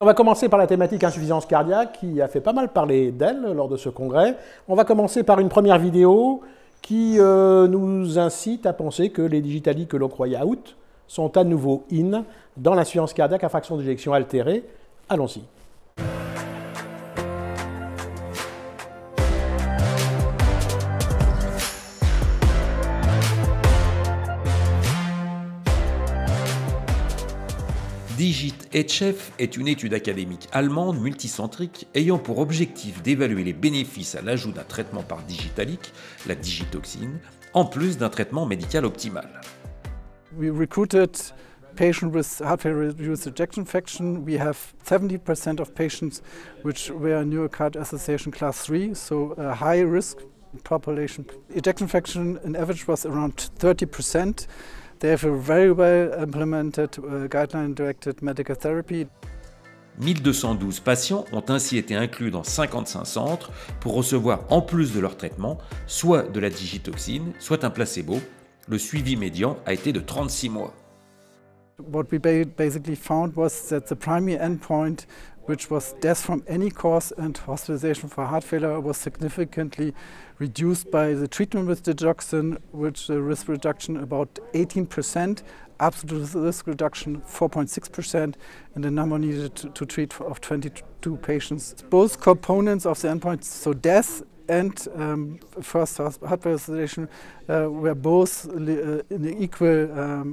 On va commencer par la thématique insuffisance cardiaque qui a fait pas mal parler d'elle lors de ce congrès. On va commencer par une première vidéo qui nous incite à penser que les digitaliques que l'on croyait out sont à nouveau in dans l'insuffisance cardiaque à fraction d'éjection altérée. Allons-y. DIGIT-HF est une étude académique allemande multicentrique ayant pour objectif d'évaluer les bénéfices à l'ajout d'un traitement par digitalique, la digitoxine, en plus d'un traitement médical optimal. We recruited patients with heart failure-reduced ejection fraction. We have 70% of patients which were New York Heart Association class 3, so a high risk population. Ejection fraction in average was around 30%. They have a very well implemented guideline-directed medical therapy. 1212 patients ont ainsi été inclus dans 55 centres pour recevoir en plus de leur traitement soit de la digitoxine, soit un placebo. Le suivi médian a été de 36 mois. What we basically found was that the primary endpoint, which was death from any cause and hospitalization for heart failure, was significantly reduced by the treatment with digoxin, which the risk reduction about 18%, absolute risk reduction 4.6%, and the number needed to treat of 22 patients. Both components of the endpoint, so death and first hospitalization, were both in an equal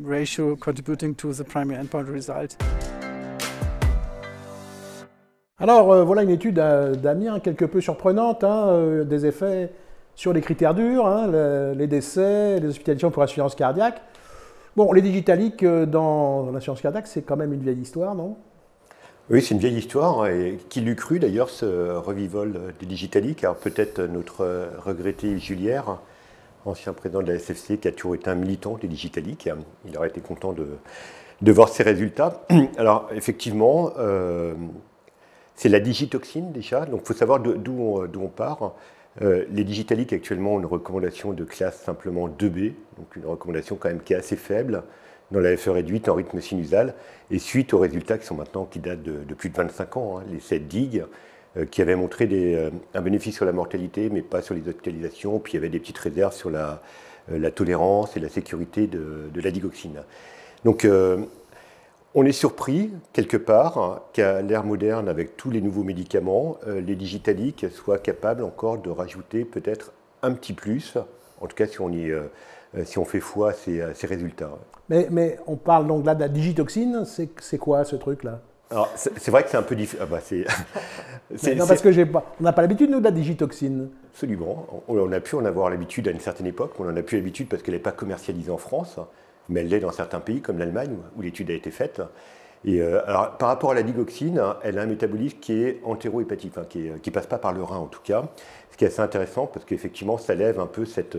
ratio contributing to the primary endpoint result. Alors voilà une étude d'Amiens quelque peu surprenante, des effets sur les critères durs, les décès, les hospitalisations pour insuffisance cardiaque. Bon, les digitaliques dans l'insuffisance cardiaque, c'est quand même une vieille histoire, non? Oui, c'est une vieille histoire, et qui l'eût cru d'ailleurs, ce revivol des digitaliques. Alors peut-être notre regretté Julière, ancien président de la SFC, qui a toujours été un militant des digitaliques. Il aurait été content de voir ces résultats. Alors effectivement, c'est la digitoxine déjà, donc il faut savoir d'où on part. Les digitaliques actuellement ont une recommandation de classe simplement 2B, donc une recommandation quand même qui est assez faible dans la FE réduite en rythme sinusal, et suite aux résultats qui datent de plus de 25 ans, les 7 DIG, qui avaient montré un bénéfice sur la mortalité, mais pas sur les hospitalisations, puis il y avait des petites réserves sur la tolérance et la sécurité de la digoxine. Donc on est surpris, quelque part, qu'à l'ère moderne, avec tous les nouveaux médicaments, les digitaliques soient capables encore de rajouter peut-être un petit plus, en tout cas si on fait foi à ces résultats. Mais on parle donc là de la digitoxine, c'est quoi ce truc-là? Alors c'est vrai que c'est un peu différent. Non, parce que on n'a pas l'habitude, nous, de la digitoxine. Absolument. On a pu en avoir l'habitude à une certaine époque, on en a plus l'habitude parce qu'elle n'est pas commercialisée en France, mais elle l'est dans certains pays comme l'Allemagne où l'étude a été faite. Et alors, par rapport à la digoxine, elle a un métabolisme qui est entérohépatique, qui ne passe pas par le rein en tout cas, ce qui est assez intéressant parce qu'effectivement ça lève un peu cette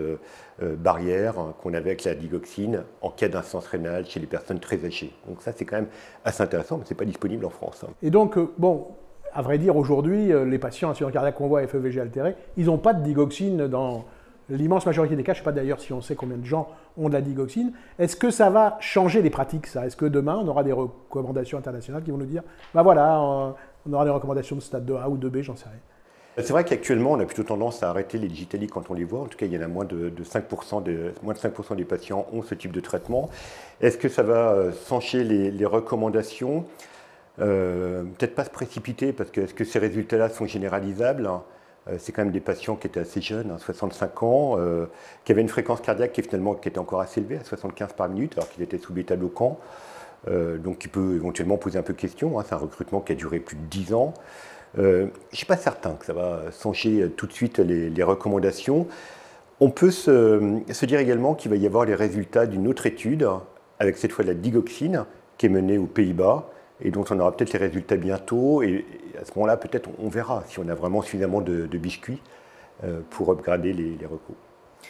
barrière qu'on avait avec la digoxine en cas d'insuffisance rénale chez les personnes très âgées. Donc ça c'est quand même assez intéressant, mais ce n'est pas disponible en France. Et donc, bon, à vrai dire, aujourd'hui, les patients insuffisance cardiaque qu'on voit FEVG altéré, ils n'ont pas de digoxine dans l'immense majorité des cas. Je ne sais pas d'ailleurs si on sait combien de gens ont de la digoxine. Est-ce que ça va changer les pratiques, ça? Est-ce que demain, on aura des recommandations internationales qui vont nous dire, ben voilà, on aura des recommandations de stade 2A ou 2B, j'en sais rien. C'est vrai qu'actuellement, on a plutôt tendance à arrêter les digitaliques quand on les voit. En tout cas, il y en a moins de 5% des patients ont ce type de traitement. Est-ce que ça va sancher les recommandations? Peut-être pas se précipiter, parce que est-ce que ces résultats-là sont généralisables? C'est quand même des patients qui étaient assez jeunes, 65 ans, qui avaient une fréquence cardiaque qui était encore assez élevée, à 75 par minute, alors qu'ils étaient sous bêta-bloquant. Donc qui peut éventuellement poser un peu de question. C'est un recrutement qui a duré plus de 10 ans. Je ne suis pas certain que ça va changer tout de suite les recommandations. On peut se dire également qu'il va y avoir les résultats d'une autre étude, avec cette fois de la digoxine, qui est menée aux Pays-Bas, et dont on aura peut-être les résultats bientôt. Et à ce moment-là, peut-être on verra si on a vraiment suffisamment de biscuits pour upgrader les recours.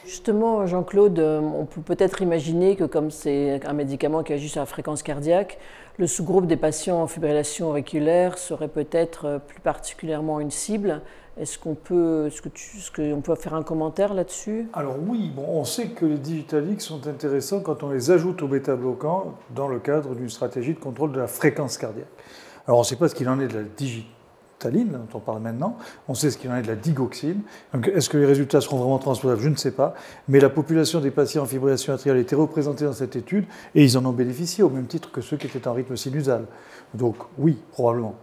Justement, Jean-Claude, on peut peut-être imaginer que comme c'est un médicament qui agit sur la fréquence cardiaque, le sous-groupe des patients en fibrillation auriculaire serait peut-être plus particulièrement une cible. Est-ce qu'on peut faire un commentaire là-dessus? Alors oui, on sait que les digitaliques sont intéressants quand on les ajoute aux bêta-bloquants dans le cadre d'une stratégie de contrôle de la fréquence cardiaque. Alors on ne sait pas ce qu'il en est de la digitaline, dont on parle maintenant, on sait ce qu'il en est de la digoxine. Donc, est-ce que les résultats seront vraiment transposables? Je ne sais pas. Mais la population des patients en fibrillation atriale était représentée dans cette étude et ils en ont bénéficié au même titre que ceux qui étaient en rythme sinusal. Donc oui, probablement.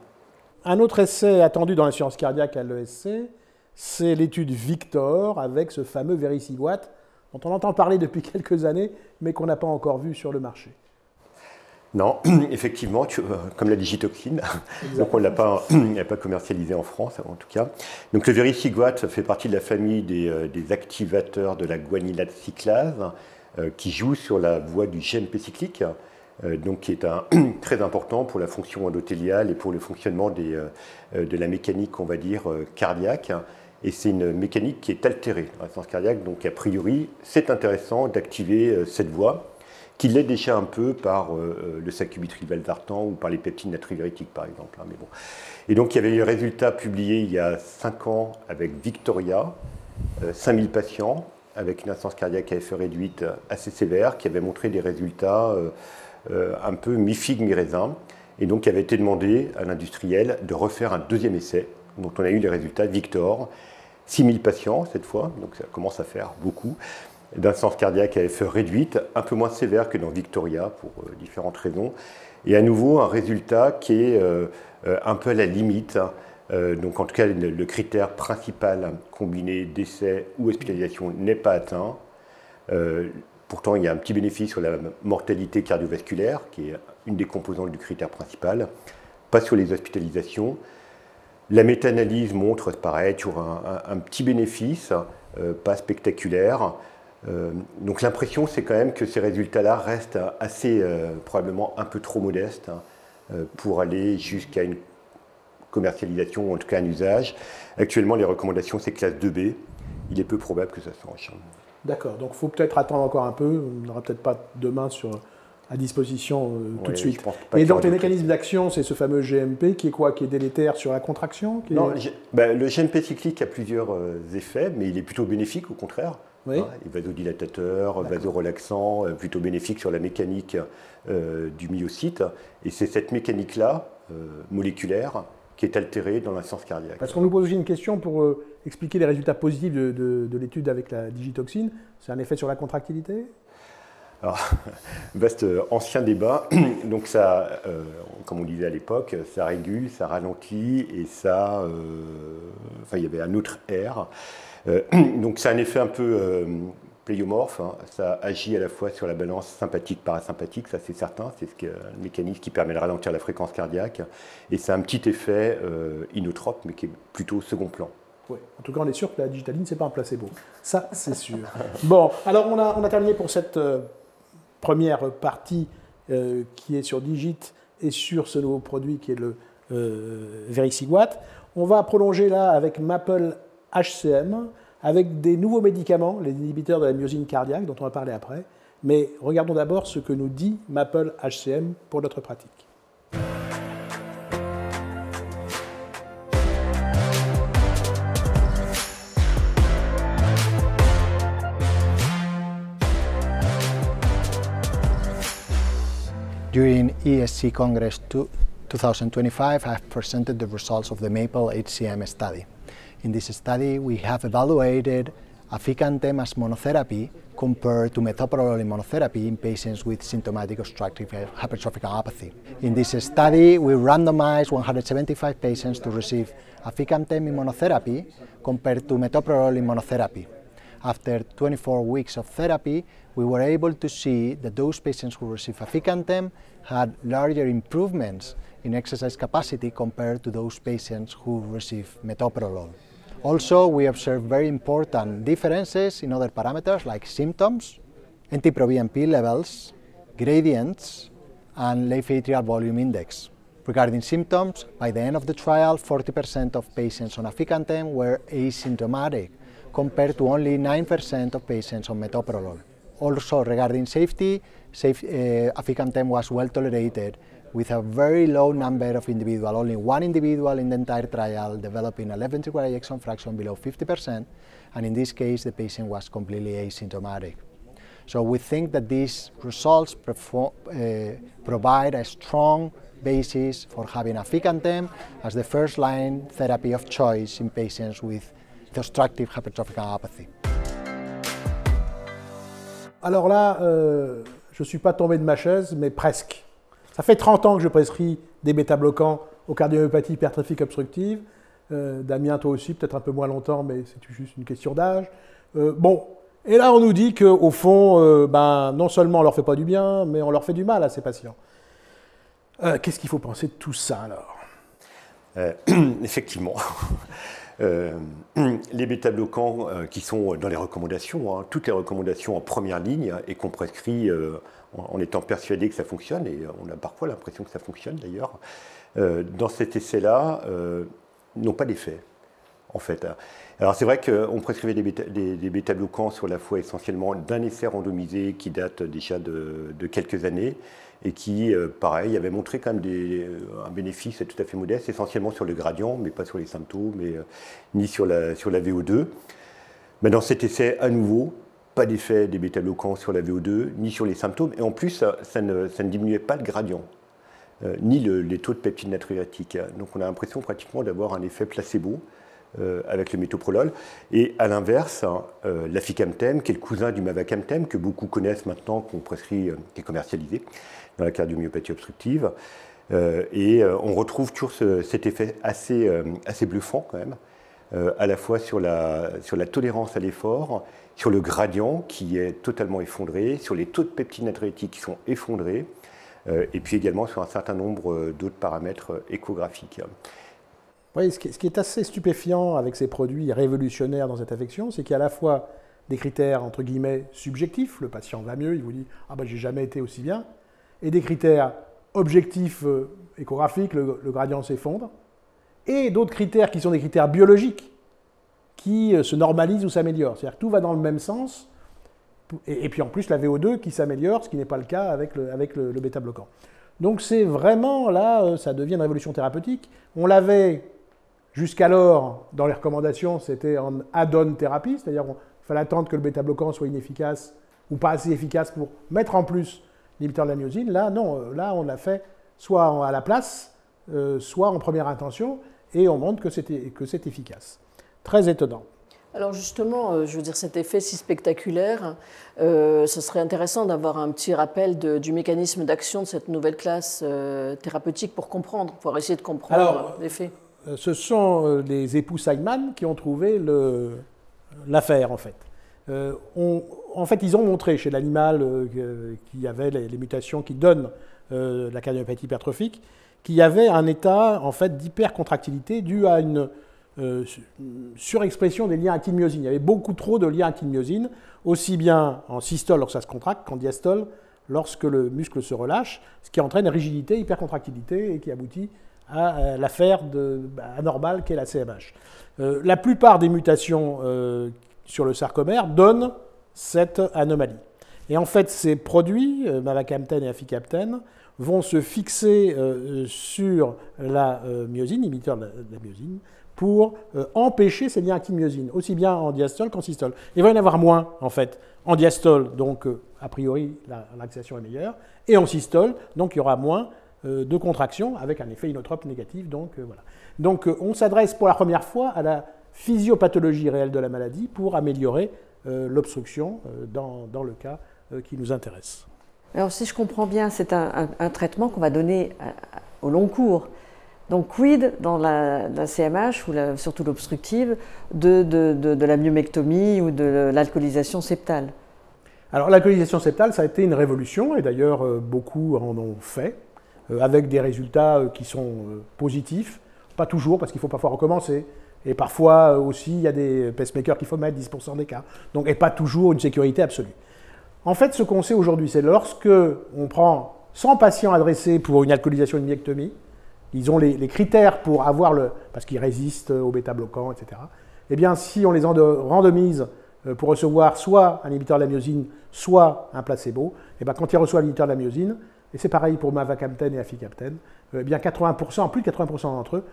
Un autre essai attendu dans la science cardiaque à l'ESC, c'est l'étude Victor avec ce fameux Vericiguat dont on entend parler depuis quelques années, mais qu'on n'a pas encore vu sur le marché. Non, effectivement, comme la digitoxine, donc on ne l'a pas commercialisé en France en tout cas. Donc le Vericiguat fait partie de la famille des activateurs de la guanylate cyclase qui joue sur la voie du GMP cyclique, donc qui est très important pour la fonction endothéliale et pour le fonctionnement de la mécanique, on va dire, cardiaque. Et c'est une mécanique qui est altérée dans la science cardiaque, donc a priori, c'est intéressant d'activer cette voie, qui l'est déjà un peu par le sacubitril/valsartan ou par les peptides natriurétiques, par exemple. Mais bon. Et donc, il y avait eu un résultat publié il y a 5 ans avec Victoria, 5000 patients, avec une insuffisance cardiaque à effet réduite assez sévère, qui avait montré des résultats un peu mi-figue, mi-raisin, et donc il avait été demandé à l'industriel de refaire un deuxième essai, dont on a eu les résultats Victor, 6000 patients cette fois, donc ça commence à faire beaucoup, d'insuffisance cardiaque à effet réduite, un peu moins sévère que dans Victoria pour différentes raisons, et à nouveau un résultat qui est un peu à la limite, donc en tout cas le critère principal combiné d'essai ou hospitalisation n'est pas atteint. Pourtant, il y a un petit bénéfice sur la mortalité cardiovasculaire, qui est une des composantes du critère principal, pas sur les hospitalisations. La méta-analyse montre, pareil, toujours un petit bénéfice, pas spectaculaire. Donc l'impression, c'est quand même que ces résultats-là restent assez, probablement un peu trop modestes pour aller jusqu'à une commercialisation, ou en tout cas un usage. Actuellement, les recommandations, c'est classe 2B. Il est peu probable que ça change. D'accord, donc il faut peut-être attendre encore un peu, on n'aura peut-être pas demain à disposition tout de suite. Et donc les mécanismes d'action, c'est ce fameux GMP qui est quoi? Qui est délétère sur la contraction? Non, le GMP cyclique a plusieurs effets, mais il est plutôt bénéfique au contraire. Oui. Il est vasodilatateur, vasorelaxant, plutôt bénéfique sur la mécanique du myocyte. Et c'est cette mécanique-là, moléculaire, qui est altérée dans l'insuffisance cardiaque. Parce qu'on nous pose aussi une question pour expliquer les résultats positifs de l'étude avec la digitoxine. C'est un effet sur la contractilité? Alors, vaste ancien débat. Donc ça, comme on disait à l'époque, ça régule, ça ralentit et ça... il y avait un autre R. Donc c'est un effet un peu pléiomorphe. Ça agit à la fois sur la balance sympathique-parasympathique, ça c'est certain. C'est le mécanisme qui permet de ralentir la fréquence cardiaque. Et c'est un petit effet inotrope, mais qui est plutôt au second plan. Oui. En tout cas, on est sûr que la digitaline, c'est pas un placebo. Ça, c'est sûr. Bon, alors on a terminé pour cette première partie qui est sur Digit et sur ce nouveau produit qui est le Vericiguat. On va prolonger là avec Maple HCM, avec des nouveaux médicaments, les inhibiteurs de la myosine cardiaque, dont on va parler après. Mais regardons d'abord ce que nous dit Maple HCM pour notre pratique. During ESC Congress 2025, I have presented the results of the Maple HCM study. In this study, we have evaluated aficamten as monotherapy compared to metoprolol in monotherapy in patients with symptomatic obstructive hypertrophic cardiomyopathy. In this study, we randomized 175 patients to receive aficamten in monotherapy compared to metoprolol in monotherapy. After 24 weeks of therapy, we were able to see that those patients who received aficamten had larger improvements in exercise capacity compared to those patients who received metoprolol. Also, we observed very important differences in other parameters like symptoms, NT-proBNP levels, gradients, and left atrial volume index. Regarding symptoms, by the end of the trial, 40% of patients on aficamten were asymptomatic, compared to only 9% of patients on metoprolol. Also, regarding safety, aficamten was well tolerated with a very low number of individuals, only one individual in the entire trial developing a left ventricular ejection fraction below 50%, and in this case the patient was completely asymptomatic. So we think that these results provide a strong basis for having aficamten as the first-line therapy of choice in patients with obstructive hypertrophic cardiomyopathy. Alors là, je ne suis pas tombé de ma chaise, mais presque. Ça fait 30 ans que je prescris des bêta-bloquants aux cardiomyopathies hypertrophiques obstructives. Damien, toi aussi, peut-être un peu moins longtemps, mais c'est juste une question d'âge. Bon, et là, on nous dit qu'au fond, non seulement on ne leur fait pas du bien, mais on leur fait du mal à ces patients. Qu'est-ce qu'il faut penser de tout ça, alors? Effectivement. Les bêta-bloquants qui sont dans les recommandations, toutes les recommandations en première ligne et qu'on prescrit en étant persuadé que ça fonctionne, et on a parfois l'impression que ça fonctionne d'ailleurs, dans cet essai-là, n'ont pas d'effet, en fait. Alors c'est vrai qu'on prescrivait des bêta-bloquants sur la foi essentiellement d'un essai randomisé qui date déjà de quelques années, et qui, pareil, avait montré quand même un bénéfice tout à fait modeste, essentiellement sur le gradient, mais pas sur les symptômes, ni sur la VO2. Mais dans cet essai, à nouveau, pas d'effet des bêta-bloquants sur la VO2, ni sur les symptômes, et en plus, ça ne diminuait pas le gradient, ni les taux de peptide natriurétique. Donc on a l'impression pratiquement d'avoir un effet placebo avec le métoprolol. Et à l'inverse, l'aficamten, qui est le cousin du mavacamten, que beaucoup connaissent maintenant, qu'on prescrit, qui est commercialisé dans la cardiomyopathie obstructive. Et on retrouve toujours cet effet assez bluffant quand même, à la fois sur la tolérance à l'effort, sur le gradient qui est totalement effondré, sur les taux de peptide natriurétique qui sont effondrés, et puis également sur un certain nombre d'autres paramètres échographiques. Oui, ce qui est assez stupéfiant avec ces produits révolutionnaires dans cette affection, c'est qu'il y a à la fois des critères, entre guillemets, subjectifs, le patient va mieux, il vous dit « Ah ben j'ai jamais été aussi bien », et des critères objectifs échographiques, le gradient s'effondre, et d'autres critères qui sont des critères biologiques, qui se normalisent ou s'améliorent. C'est-à-dire que tout va dans le même sens, et puis en plus la VO2 qui s'améliore, ce qui n'est pas le cas avec le bêta-bloquant. Donc c'est vraiment, là, ça devient une révolution thérapeutique. On l'avait jusqu'alors, dans les recommandations, c'était en add-on thérapie, c'est-à-dire qu'il fallait attendre que le bêta-bloquant soit inefficace ou pas assez efficace pour mettre en plus l'inhibiteur de la myosine. Là, non, là, on l'a fait soit à la place, soit en première intention, et on montre que c'est efficace. Très étonnant. Alors justement, je veux dire, cet effet si spectaculaire, ce serait intéressant d'avoir un petit rappel du mécanisme d'action de cette nouvelle classe thérapeutique pour comprendre, pour essayer de comprendre l'effet. Ce sont les époux Seidman qui ont trouvé l'affaire, en fait. En fait, ils ont montré chez l'animal qu'il y avait les mutations qui donnent la cardiomyopathie hypertrophique, qu'il y avait un état en fait, d'hypercontractilité dû à une surexpression des liens actine-myosine. Il y avait beaucoup trop de liens actine-myosine, aussi bien en systole lorsque ça se contracte qu'en diastole lorsque le muscle se relâche, ce qui entraîne rigidité, hypercontractilité et qui aboutit à l'affaire anormale qu'est la CMH. La plupart des mutations sur le sarcomère donnent cette anomalie. Et en fait, ces produits, mavacamten et aficamten, vont se fixer sur la myosine, inhibiteur de la myosine, pour empêcher ces liens actine-myosine, aussi bien en diastole qu'en systole. Il va y en avoir moins, en fait, en diastole, donc a priori la relaxation est meilleure, et en systole, donc il y aura moins de contraction avec un effet inotrope négatif. Donc, voilà. Donc on s'adresse pour la première fois à la physiopathologie réelle de la maladie pour améliorer l'obstruction dans le cas qui nous intéresse. Alors si je comprends bien, c'est un traitement qu'on va donner au long cours. Donc quid dans la CMH, ou surtout l'obstructive, de la myomectomie ou de l'alcoolisation septale? Alors l'alcoolisation septale, ça a été une révolution, et d'ailleurs beaucoup en ont fait, avec des résultats qui sont positifs, pas toujours, parce qu'il faut parfois recommencer, et parfois aussi il y a des pacemakers qu'il faut mettre, 10% des cas, donc, et pas toujours une sécurité absolue. En fait, ce qu'on sait aujourd'hui, c'est lorsque on prend 100 patients adressés pour une alcoolisation et une myectomie, ils ont les critères pour avoir parce qu'ils résistent aux bêta-bloquants, etc. Eh bien, si on les randomise pour recevoir soit un inhibiteur de la myosine, soit un placebo, eh bien, quand ils reçoivent l'inhibiteur de la myosine, et c'est pareil pour mavacamten et aficamten, eh bien 80%, plus de 80% d'entre eux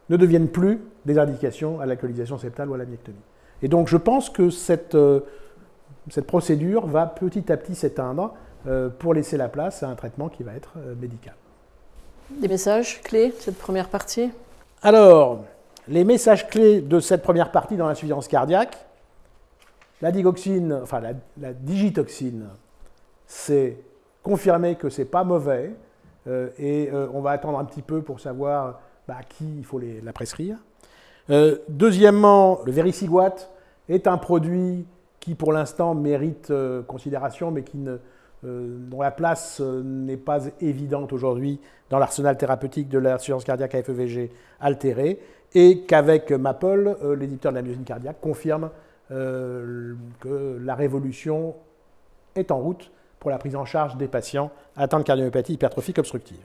ne deviennent plus des indications à l'alcoolisation septale ou à la myectomie. Et donc je pense que cette cette procédure va petit à petit s'éteindre pour laisser la place à un traitement qui va être médical. Des messages clés de cette première partie? Alors, les messages clés de cette première partie dans l'insuffisance cardiaque, la digoxine, enfin la digitoxine, c'est confirmer que c'est pas mauvais et on va attendre un petit peu pour savoir à qui il faut la prescrire. Deuxièmement, le Vericiguat est un produit qui pour l'instant mérite considération mais dont la place n'est pas évidente aujourd'hui dans l'arsenal thérapeutique de l'insuffisance cardiaque à FEVG altérée et qu'avec Maple, l'éditeur de la myosine cardiaque, confirme que la révolution est en route pour la prise en charge des patients atteints de cardiomyopathie hypertrophique obstructive.